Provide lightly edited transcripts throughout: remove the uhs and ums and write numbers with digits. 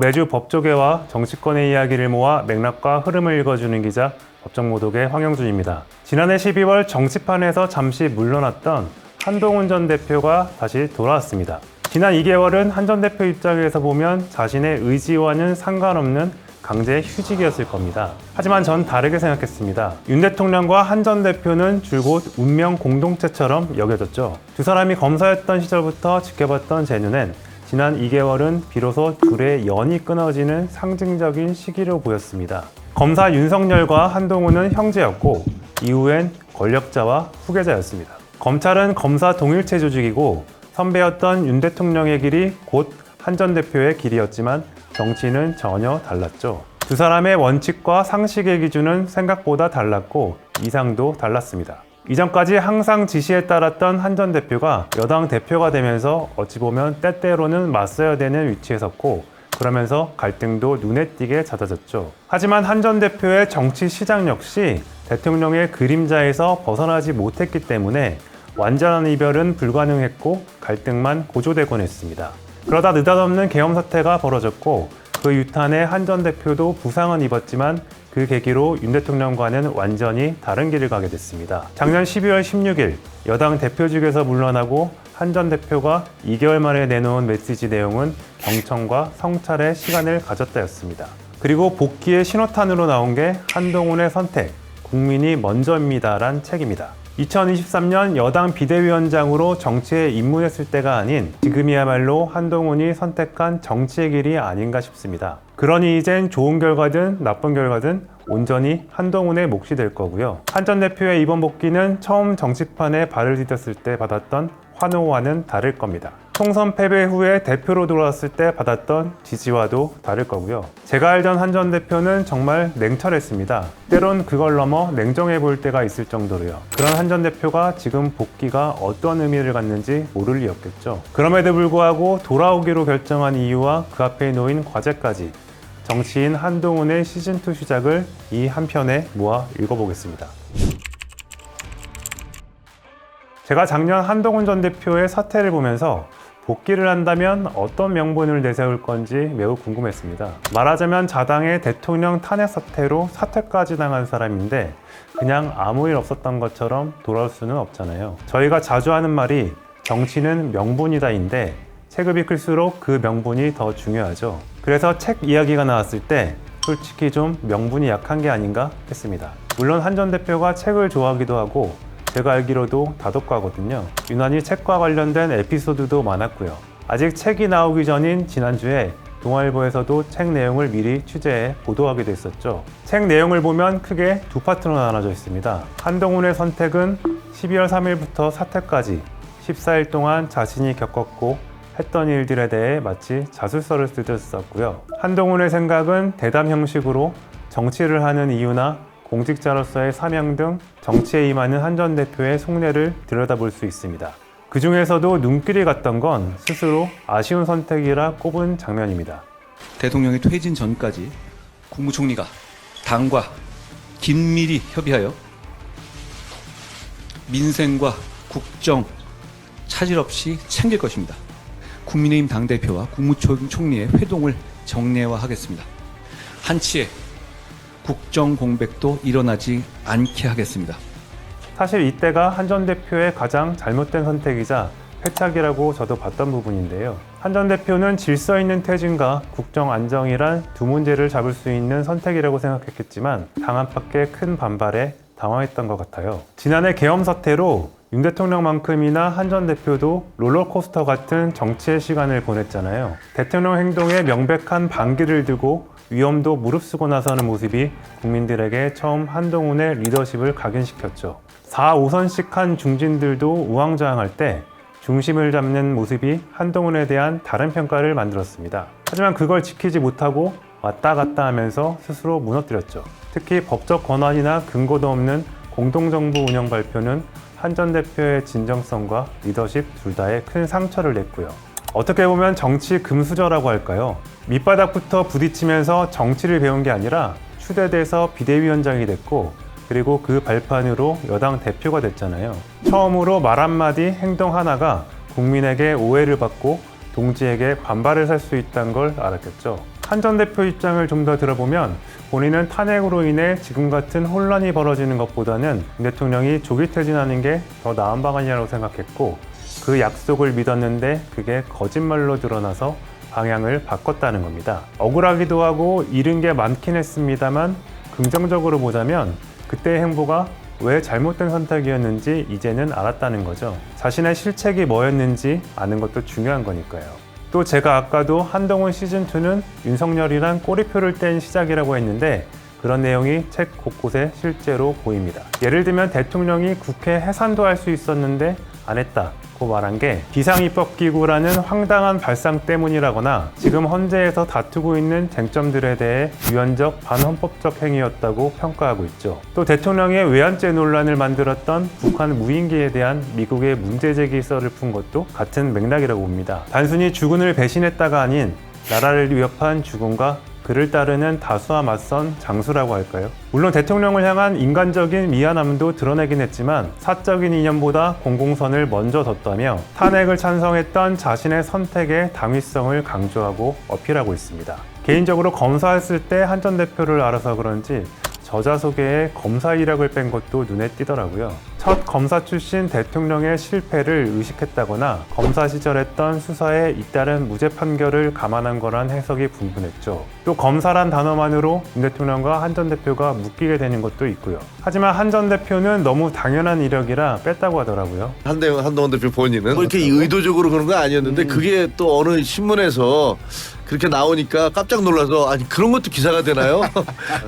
매주 법조계와 정치권의 이야기를 모아 맥락과 흐름을 읽어주는 기자 법정모독의 황영준입니다. 지난해 12월 정치판에서 잠시 물러났던 한동훈 전 대표가 다시 돌아왔습니다. 지난 2개월은 한 전 대표 입장에서 보면 자신의 의지와는 상관없는 강제 휴직이었을 겁니다. 하지만 전 다르게 생각했습니다. 윤 대통령과 한 전 대표는 줄곧 운명 공동체처럼 여겨졌죠. 두 사람이 검사였던 시절부터 지켜봤던 제 눈엔 지난 2개월은 비로소 둘의 연이 끊어지는 상징적인 시기로 보였습니다. 검사 윤석열과 한동훈은 형제였고 이후엔 권력자와 후계자였습니다. 검찰은 검사 동일체 조직이고 선배였던 윤 대통령의 길이 곧 한 전 대표의 길이었지만 정치는 전혀 달랐죠. 두 사람의 원칙과 상식의 기준은 생각보다 달랐고 이상도 달랐습니다. 이전까지 항상 지시에 따랐던 한 전 대표가 여당 대표가 되면서 어찌 보면 때때로는 맞서야 되는 위치에 섰고 그러면서 갈등도 눈에 띄게 잦아졌죠. 하지만 한 전 대표의 정치 시작 역시 대통령의 그림자에서 벗어나지 못했기 때문에 완전한 이별은 불가능했고 갈등만 고조되곤 했습니다. 그러다 느닷없는 계엄 사태가 벌어졌고 그 유탄에 한 전 대표도 부상은 입었지만 그 계기로 윤 대통령과는 완전히 다른 길을 가게 됐습니다. 작년 12월 16일 여당 대표직에서 물러나고 한 전 대표가 2개월 만에 내놓은 메시지 내용은 경청과 성찰의 시간을 가졌다였습니다. 그리고 복귀의 신호탄으로 나온 게 한동훈의 선택, 국민이 먼저입니다란 책입니다. 2023년 여당 비대위원장으로 정치에 입문했을 때가 아닌 지금이야말로 한동훈이 선택한 정치의 길이 아닌가 싶습니다. 그러니 이젠 좋은 결과든 나쁜 결과든 온전히 한동훈의 몫이 될 거고요. 한 전 대표의 이번 복귀는 처음 정치판에 발을 디뎠을 때 받았던 환호와는 다를 겁니다. 총선 패배 후에 대표로 돌아왔을 때 받았던 지지와도 다를 거고요. 제가 알던 한 전 대표는 정말 냉철했습니다. 때론 그걸 넘어 냉정해 보일 때가 있을 정도로요. 그런 한 전 대표가 지금 복귀가 어떤 의미를 갖는지 모를 리 없겠죠. 그럼에도 불구하고 돌아오기로 결정한 이유와 그 앞에 놓인 과제까지 정치인 한동훈의 시즌2 시작을 이 한 편에 모아 읽어보겠습니다. 제가 작년 한동훈 전 대표의 사태를 보면서 복귀를 한다면 어떤 명분을 내세울 건지 매우 궁금했습니다. 말하자면 자당의 대통령 탄핵 사태로 사퇴까지 당한 사람인데 그냥 아무 일 없었던 것처럼 돌아올 수는 없잖아요. 저희가 자주 하는 말이 정치는 명분이다인데 체급이 클수록 그 명분이 더 중요하죠. 그래서 책 이야기가 나왔을 때 솔직히 좀 명분이 약한 게 아닌가 했습니다. 물론 한 전 대표가 책을 좋아하기도 하고 제가 알기로도 다독가거든요. 유난히 책과 관련된 에피소드도 많았고요. 아직 책이 나오기 전인 지난주에 동아일보에서도 책 내용을 미리 취재해 보도하기도 했었죠. 책 내용을 보면 크게 두 파트로 나눠져 있습니다. 한동훈의 선택은 12월 3일부터 사퇴까지 14일 동안 자신이 겪었고 했던 일들에 대해 마치 자술서를 쓰듯 썼고요. 한동훈의 생각은 대담 형식으로 정치를 하는 이유나 공직자로서의 사명 등 정치에 임하는 한 전 대표의 속내를 들여다볼 수 있습니다. 그 중에서도 눈길이 갔던 건 스스로 아쉬운 선택이라 꼽은 장면입니다. 대통령이 퇴진 전까지 국무총리가 당과 긴밀히 협의하여 민생과 국정 차질 없이 챙길 것입니다. 국민의힘 당대표와 국무총리의 회동을 정례화하겠습니다. 한치의 국정 공백도 일어나지 않게 하겠습니다. 사실 이때가 한 전 대표의 가장 잘못된 선택이자 패착이라고 저도 봤던 부분인데요. 한 전 대표는 질서 있는 퇴진과 국정 안정이란 두 문제를 잡을 수 있는 선택이라고 생각했겠지만 당 안팎의 큰 반발에 당황했던 것 같아요. 지난해 계엄 사태로 윤 대통령만큼이나 한 전 대표도 롤러코스터 같은 정치의 시간을 보냈잖아요. 대통령 행동에 명백한 반기를 들고 위험도 무릅쓰고 나서는 모습이 국민들에게 처음 한동훈의 리더십을 각인시켰죠. 4, 5선씩 한 중진들도 우왕좌왕할 때 중심을 잡는 모습이 한동훈에 대한 다른 평가를 만들었습니다. 하지만 그걸 지키지 못하고 왔다 갔다 하면서 스스로 무너뜨렸죠. 특히 법적 권한이나 근거도 없는 공동정부 운영 발표는 한 전 대표의 진정성과 리더십 둘 다에 큰 상처를 냈고요. 어떻게 보면 정치 금수저라고 할까요? 밑바닥부터 부딪히면서 정치를 배운 게 아니라 추대돼서 비대위원장이 됐고 그리고 그 발판으로 여당 대표가 됐잖아요. 처음으로 말 한마디 행동 하나가 국민에게 오해를 받고 동지에게 반발을 살 수 있다는 걸 알았겠죠. 한 전 대표 입장을 좀 더 들어보면 본인은 탄핵으로 인해 지금 같은 혼란이 벌어지는 것보다는 윤 대통령이 조기 퇴진하는 게 더 나은 방안이라고 생각했고 그 약속을 믿었는데 그게 거짓말로 드러나서 방향을 바꿨다는 겁니다. 억울하기도 하고 잃은 게 많긴 했습니다만 긍정적으로 보자면 그때의 행보가 왜 잘못된 선택이었는지 이제는 알았다는 거죠. 자신의 실책이 뭐였는지 아는 것도 중요한 거니까요. 또 제가 아까도 한동훈 시즌2는 윤석열이랑 꼬리표를 뗀 시작이라고 했는데 그런 내용이 책 곳곳에 실제로 보입니다. 예를 들면 대통령이 국회 해산도 할 수 있었는데 안 했다고 말한 게 비상입법기구라는 황당한 발상 때문이라거나 지금 헌재에서 다투고 있는 쟁점들에 대해 유연적 반헌법적 행위였다고 평가하고 있죠. 또 대통령의 외환죄 논란을 만들었던 북한 무인기에 대한 미국의 문제제기 썰을 푼 것도 같은 맥락이라고 봅니다. 단순히 주군을 배신했다가 아닌 나라를 위협한 주군과 그를 따르는 다수와 맞선 장수라고 할까요? 물론 대통령을 향한 인간적인 미안함도 드러내긴 했지만 사적인 이념보다 공공선을 먼저 뒀다며 탄핵을 찬성했던 자신의 선택의 당위성을 강조하고 어필하고 있습니다. 개인적으로 검사했을 때 한 전 대표를 알아서 그런지 저자 소개에 검사 이력을 뺀 것도 눈에 띄더라고요. 첫 검사 출신 대통령의 실패를 의식했다거나 검사 시절 했던 수사에 잇따른 무죄 판결을 감안한 거란 해석이 분분했죠. 또 검사란 단어만으로 윤 대통령과 한 전 대표가 묶이게 되는 것도 있고요. 하지만 한 전 대표는 너무 당연한 이력이라 뺐다고 하더라고요. 한동훈 대표 본인은 뭐 이렇게 의도적으로 그런 건 아니었는데 그게 또 어느 신문에서 그렇게 나오니까 깜짝 놀라서 아니 그런 것도 기사가 되나요?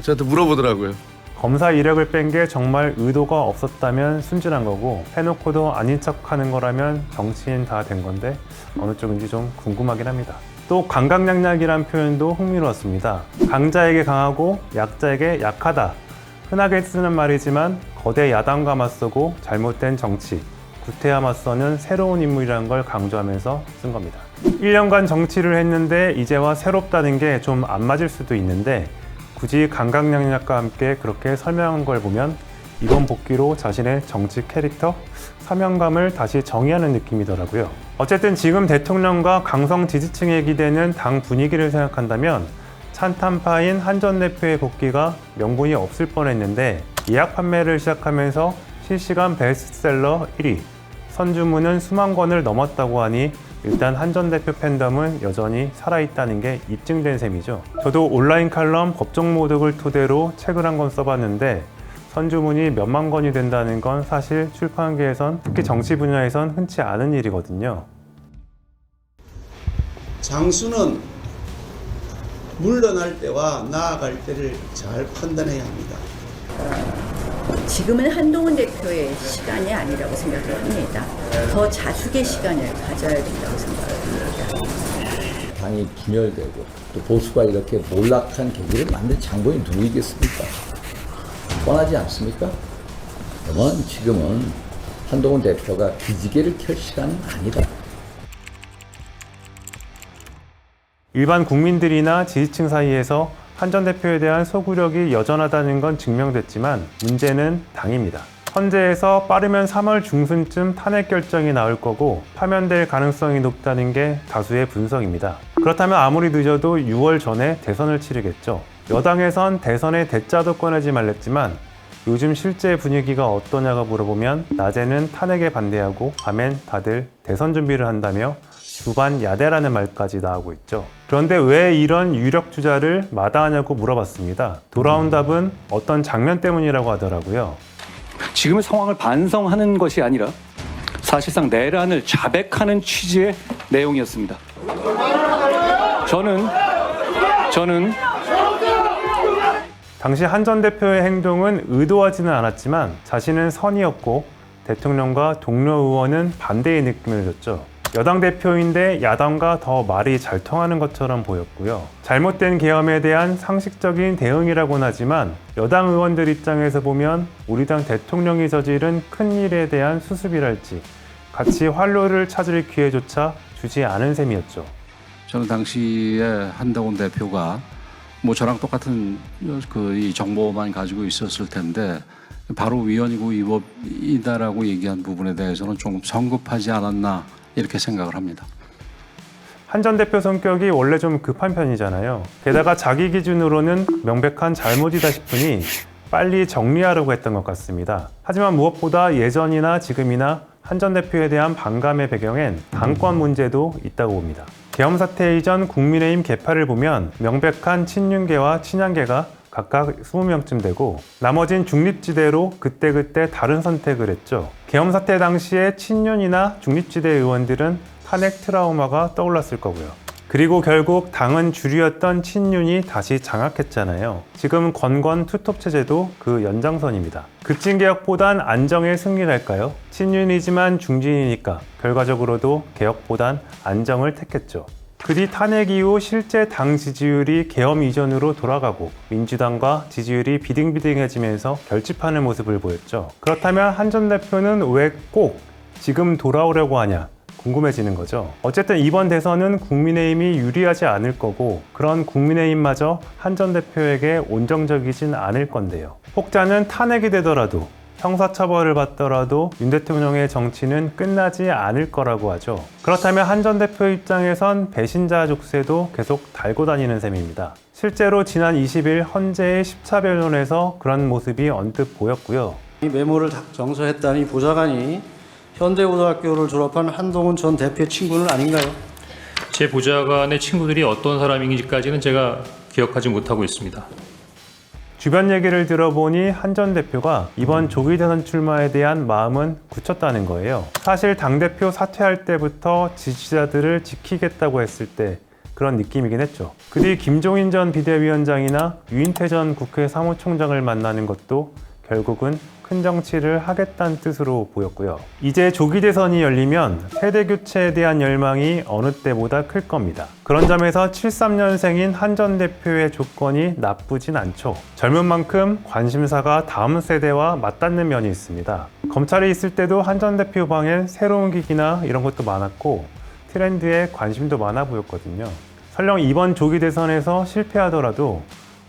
저한테 물어보더라고요. 검사 이력을 뺀 게 정말 의도가 없었다면 순진한 거고 해놓고도 아닌 척하는 거라면 정치인 다 된 건데 어느 쪽인지 좀 궁금하긴 합니다. 또 강강약약이란 표현도 흥미로웠습니다. 강자에게 강하고 약자에게 약하다. 흔하게 쓰는 말이지만 거대 야당과 맞서고 잘못된 정치, 구태와 맞서는 새로운 인물이라는 걸 강조하면서 쓴 겁니다. 1년간 정치를 했는데 이제와 새롭다는 게 좀 안 맞을 수도 있는데 굳이 강강약약과 함께 그렇게 설명한 걸 보면 이번 복귀로 자신의 정치 캐릭터, 사명감을 다시 정의하는 느낌이더라고요. 어쨌든 지금 대통령과 강성 지지층에 기대는 당 분위기를 생각한다면 찬탄파인 한 전 대표의 복귀가 명분이 없을 뻔했는데 예약 판매를 시작하면서 실시간 베스트셀러 1위, 선주문은 수만 권을 넘었다고 하니 일단 한 전 대표 팬덤은 여전히 살아있다는 게 입증된 셈이죠. 저도 온라인 칼럼 법정모독을 토대로 책을 한 권 써봤는데 선주문이 몇만 권이 된다는 건 사실 출판계에선 특히 정치 분야에선 흔치 않은 일이거든요. 장수는 물러날 때와 나아갈 때를 잘 판단해야 합니다. 지금은 한동훈 대표의 시간이 아니라고 생각을 합니다. 더 자숙의 시간을 가져야 된다고 생각합니다. 당이 분열되고 또 보수가 이렇게 몰락한 계기를 만든 장본이 누구이겠습니까? 뻔하지 않습니까? 그러면 지금은 한동훈 대표가 기지개를 켤 시간은 아니다. 일반 국민들이나 지지층 사이에서 한 전 대표에 대한 소구력이 여전하다는 건 증명됐지만 문제는 당입니다. 헌재에서 빠르면 3월 중순쯤 탄핵 결정이 나올 거고 파면될 가능성이 높다는 게 다수의 분석입니다. 그렇다면 아무리 늦어도 6월 전에 대선을 치르겠죠. 여당에선 대선의 대짜도 꺼내지 말랬지만 요즘 실제 분위기가 어떠냐고 물어보면 낮에는 탄핵에 반대하고 밤엔 다들 대선 준비를 한다며 주반 야대라는 말까지 나오고 있죠. 그런데 왜 이런 유력 주자를 마다하냐고 물어봤습니다. 돌아온 답은 어떤 장면 때문이라고 하더라고요. 지금의 상황을 반성하는 것이 아니라 사실상 내란을 자백하는 취지의 내용이었습니다. 저는 당시 한 전 대표의 행동은 의도하지는 않았지만 자신은 선이었고 대통령과 동료 의원은 반대의 느낌을 줬죠. 여당 대표인데 야당과 더 말이 잘 통하는 것처럼 보였고요. 잘못된 계엄에 대한 상식적인 대응이라고는 하지만 여당 의원들 입장에서 보면 우리 당 대통령이 저지른 큰 일에 대한 수습이랄지 같이 활로를 찾을 기회조차 주지 않은 셈이었죠. 저는 당시에 한동훈 대표가 뭐 저랑 똑같은 이 정보만 가지고 있었을 텐데 바로 위헌이고 위법이다라고 얘기한 부분에 대해서는 좀 성급하지 않았나 이렇게 생각을 합니다. 한 전 대표 성격이 원래 좀 급한 편이잖아요. 게다가 자기 기준으로는 명백한 잘못이다 싶으니 빨리 정리하려고 했던 것 같습니다. 하지만 무엇보다 예전이나 지금이나 한 전 대표에 대한 반감의 배경엔 당권 문제도 있다고 봅니다. 계엄 사태 이전 국민의힘 개파를 보면 명백한 친윤계와 친한계가 각각 20명쯤 되고 나머진 중립지대로 그때그때 다른 선택을 했죠. 계엄 사태 당시에 친윤이나 중립지대 의원들은 탄핵 트라우마가 떠올랐을 거고요. 그리고 결국 당은 주류였던 친윤이 다시 장악했잖아요. 지금 권권 투톱 체제도 그 연장선입니다. 급진개혁보단 안정의 승리랄까요? 친윤이지만 중진이니까 결과적으로도 개혁보단 안정을 택했죠. 그 뒤 탄핵 이후 실제 당 지지율이 계엄 이전으로 돌아가고 민주당과 지지율이 비등비등해지면서 결집하는 모습을 보였죠. 그렇다면 한 전 대표는 왜 꼭 지금 돌아오려고 하냐? 궁금해지는 거죠. 어쨌든 이번 대선은 국민의힘이 유리하지 않을 거고 그런 국민의힘마저 한 전 대표에게 온정적이진 않을 건데요. 혹자는 탄핵이 되더라도 형사처벌을 받더라도 윤 대통령의 정치는 끝나지 않을 거라고 하죠. 그렇다면 한 전 대표 입장에선 배신자 족쇄도 계속 달고 다니는 셈입니다. 실제로 지난 20일 헌재의 10차 변론에서 그런 모습이 언뜻 보였고요. 이 메모를 정서했다니 보좌관이 현대고등학교를 졸업한 한동훈 전 대표의 친구는 아닌가요? 제 보좌관의 친구들이 어떤 사람인지까지는 제가 기억하지 못하고 있습니다. 주변 얘기를 들어보니 한 전 대표가 이번 조기 대선 출마에 대한 마음은 굳혔다는 거예요. 사실 당대표 사퇴할 때부터 지지자들을 지키겠다고 했을 때 그런 느낌이긴 했죠. 그 뒤 김종인 전 비대위원장이나 유인태 전 국회 사무총장을 만나는 것도 결국은 큰 정치를 하겠다는 뜻으로 보였고요. 이제 조기 대선이 열리면 세대 교체에 대한 열망이 어느 때보다 클 겁니다. 그런 점에서 73년생인 한 전 대표의 조건이 나쁘진 않죠. 젊은 만큼 관심사가 다음 세대와 맞닿는 면이 있습니다. 검찰에 있을 때도 한 전 대표 방엔 새로운 기기나 이런 것도 많았고 트렌드에 관심도 많아 보였거든요. 설령 이번 조기 대선에서 실패하더라도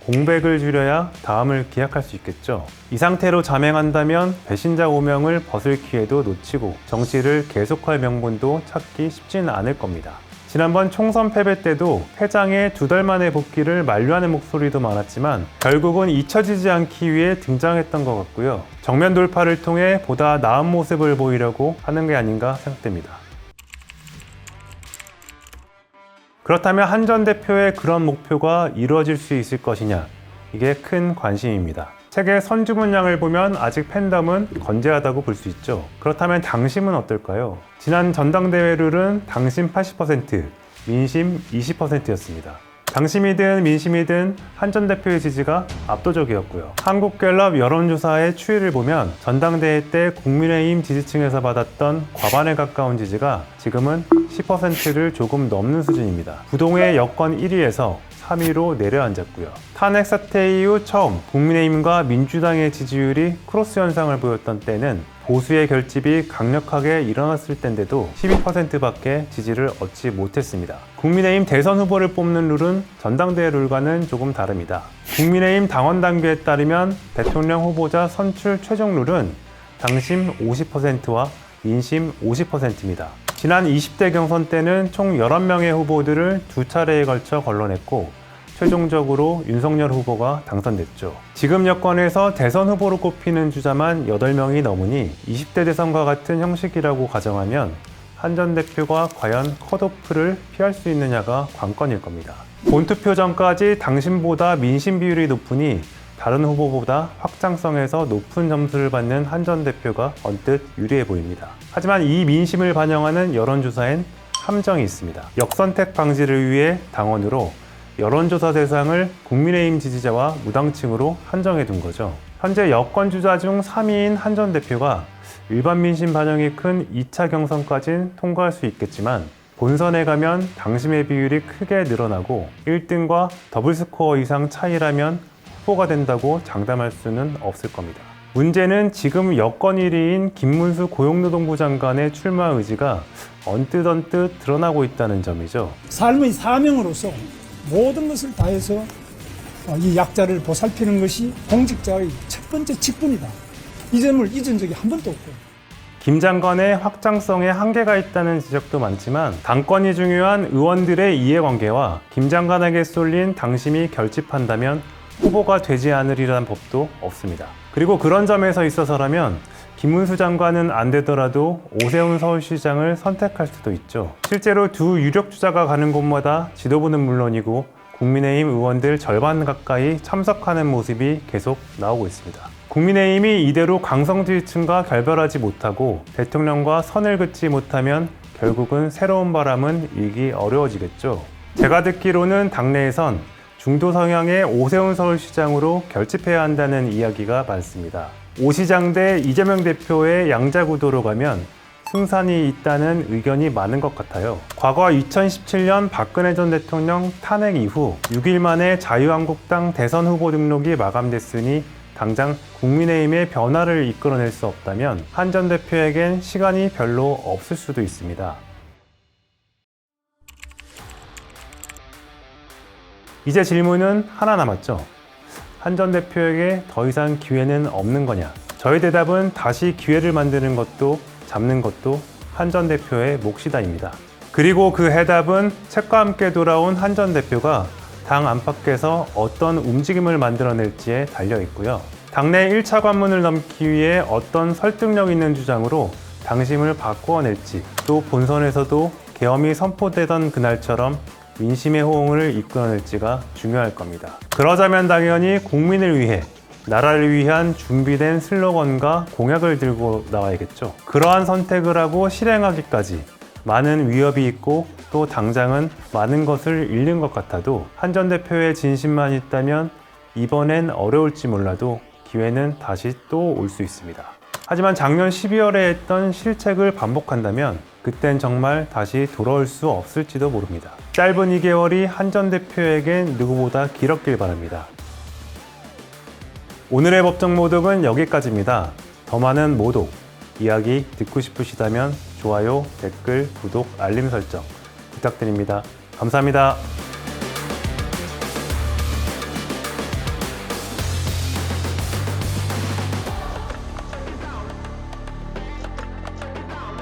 공백을 줄여야 다음을 기약할 수 있겠죠. 이 상태로 자맹한다면 배신자 오명을 벗을 기회도 놓치고 정치를 계속할 명분도 찾기 쉽지는 않을 겁니다. 지난번 총선 패배 때도 회장의 2달 만에 복귀를 만류하는 목소리도 많았지만 결국은 잊혀지지 않기 위해 등장했던 것 같고요. 정면 돌파를 통해 보다 나은 모습을 보이려고 하는 게 아닌가 생각됩니다. 그렇다면 한 전 대표의 그런 목표가 이루어질 수 있을 것이냐? 이게 큰 관심입니다. 책의 선주문양을 보면 아직 팬덤은 건재하다고 볼 수 있죠. 그렇다면 당심은 어떨까요? 지난 전당대회 룰은 당심 80%, 민심 20%였습니다. 당심이든 민심이든 한 전 대표의 지지가 압도적이었고요. 한국갤럽 여론조사의 추이를 보면 전당대회 때 국민의힘 지지층에서 받았던 과반에 가까운 지지가 지금은 10%를 조금 넘는 수준입니다. 부동의 여권 1위에서 3위로 내려앉았고요. 탄핵 사태 이후 처음 국민의힘과 민주당의 지지율이 크로스 현상을 보였던 때는 보수의 결집이 강력하게 일어났을 때인데도 12%밖에 지지를 얻지 못했습니다. 국민의힘 대선 후보를 뽑는 룰은 전당대회 룰과는 조금 다릅니다. 국민의힘 당원 당규에 따르면 대통령 후보자 선출 최종 룰은 당심 50%와 민심 50%입니다. 지난 20대 경선 때는 총 11명의 후보들을 2차례에 걸쳐 걸러냈고 최종적으로 윤석열 후보가 당선됐죠. 지금 여권에서 대선 후보로 꼽히는 주자만 8명이 넘으니 20대 대선과 같은 형식이라고 가정하면 한 전 대표가 과연 컷오프를 피할 수 있느냐가 관건일 겁니다. 본투표 전까지 당심보다 민심 비율이 높으니 다른 후보보다 확장성에서 높은 점수를 받는 한 전 대표가 언뜻 유리해 보입니다. 하지만 이 민심을 반영하는 여론조사엔 함정이 있습니다. 역선택 방지를 위해 당원으로 여론조사 대상을 국민의힘 지지자와 무당층으로 한정해 둔 거죠. 현재 여권 주자 중 3위인 한 전 대표가 일반 민심 반영이 큰 2차 경선까지는 통과할 수 있겠지만 본선에 가면 당심의 비율이 크게 늘어나고 1등과 더블 스코어 이상 차이라면 후보가 된다고 장담할 수는 없을 겁니다. 문제는 지금 여권 1위인 김문수 고용노동부 장관의 출마 의지가 언뜻 드러나고 있다는 점이죠. 삶의 사명으로서 모든 것을 다해서 이 약자를 보살피는 것이 공직자의 첫 번째 직분이다. 이 점을 잊은 적이 한 번도 없고 김 장관의 확장성에 한계가 있다는 지적도 많지만 당권이 중요한 의원들의 이해관계와 김 장관에게 쏠린 당심이 결집한다면 후보가 되지 않으리란 법도 없습니다. 그리고 그런 점에서 있어서라면 김문수 장관은 안 되더라도 오세훈 서울시장을 선택할 수도 있죠. 실제로 두 유력 주자가 가는 곳마다 지도부는 물론이고 국민의힘 의원들 절반 가까이 참석하는 모습이 계속 나오고 있습니다. 국민의힘이 이대로 강성지지층과 결별하지 못하고 대통령과 선을 긋지 못하면 결국은 새로운 바람은 일기 어려워지겠죠. 제가 듣기로는 당내에선 중도 성향의 오세훈 서울시장으로 결집해야 한다는 이야기가 많습니다. 오 시장 대 이재명 대표의 양자구도로 가면 승산이 있다는 의견이 많은 것 같아요. 과거 2017년 박근혜 전 대통령 탄핵 이후 6일 만에 자유한국당 대선 후보 등록이 마감됐으니 당장 국민의힘의 변화를 이끌어낼 수 없다면 한 전 대표에겐 시간이 별로 없을 수도 있습니다. 이제 질문은 하나 남았죠. 한 전 대표에게 더 이상 기회는 없는 거냐? 저의 대답은 다시 기회를 만드는 것도 잡는 것도 한 전 대표의 몫이다입니다. 그리고 그 해답은 책과 함께 돌아온 한 전 대표가 당 안팎에서 어떤 움직임을 만들어낼지에 달려 있고요. 당내 1차 관문을 넘기 위해 어떤 설득력 있는 주장으로 당심을 바꾸어낼지, 또 본선에서도 계엄이 선포되던 그날처럼 민심의 호응을 이끌어낼지가 중요할 겁니다. 그러자면 당연히 국민을 위해, 나라를 위한 준비된 슬로건과 공약을 들고 나와야겠죠. 그러한 선택을 하고 실행하기까지 많은 위협이 있고 또 당장은 많은 것을 잃는 것 같아도 한 전 대표의 진심만 있다면 이번엔 어려울지 몰라도 기회는 다시 또 올 수 있습니다. 하지만 작년 12월에 했던 실책을 반복한다면 그땐 정말 다시 돌아올 수 없을지도 모릅니다. 짧은 2개월이 한 전 대표에겐 누구보다 길었길 바랍니다. 오늘의 법정 모독은 여기까지입니다. 더 많은 모독, 이야기 듣고 싶으시다면 좋아요, 댓글, 구독, 알림 설정 부탁드립니다. 감사합니다.